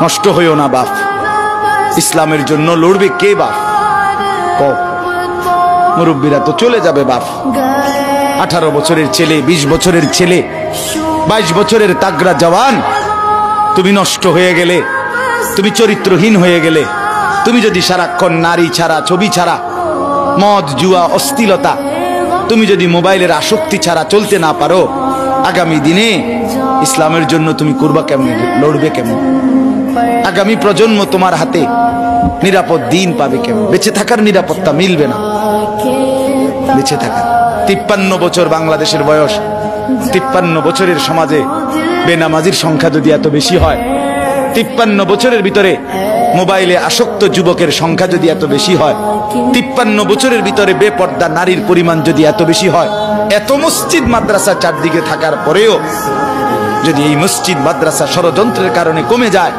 নষ্ট হইও না বাপ। ইসলামের জন্য লড়বে কে বাপ? মুরব্বীরা তো চলে যাবে বাপ। 18 বছরের ছেলে, 20 বছরের ছেলে, 22 বছরের তাগড়া জওয়ান, তুমি নষ্ট হয়ে গেলে, তুমি চরিত্রহীন হয়ে গেলে, তুমি যদি সারাক্ষণ নারী ছাড়া, ছবি ছাড়া, মদ জুয়া অশ্লীলতা, তুমি যদি মোবাইলের আসক্তি ছাড়া চলতে না পারো, আগামী দিনে ইসলামের জন্য তুমি করবা কেমনে, লড়বে কেমন? আগামী প্রজন্ম তোমার হাতে নিরাপদ দিন পাবে কেমন? বেঁচে থাকার নিরাপত্তা মিলবে না। বেঁচে থাকার 53 বছর বাংলাদেশের বয়স, 53 বছরের সমাজে বেনামাজির সংখ্যা যদি এত বেশি হয়, 53 বছরের ভিতরে মোবাইলে আসক্ত যুবকের সংখ্যা যদি এত বেশি হয়, 53 বছরের ভিতরে বেপর্দা নারীর পরিমাণ যদি এত বেশি হয়, এত মসজিদ মাদ্রাসা চারদিকে থাকার পরেও যদি এই মসজিদ মাদ্রাসা ষড়যন্ত্রের কারণে কমে যায়,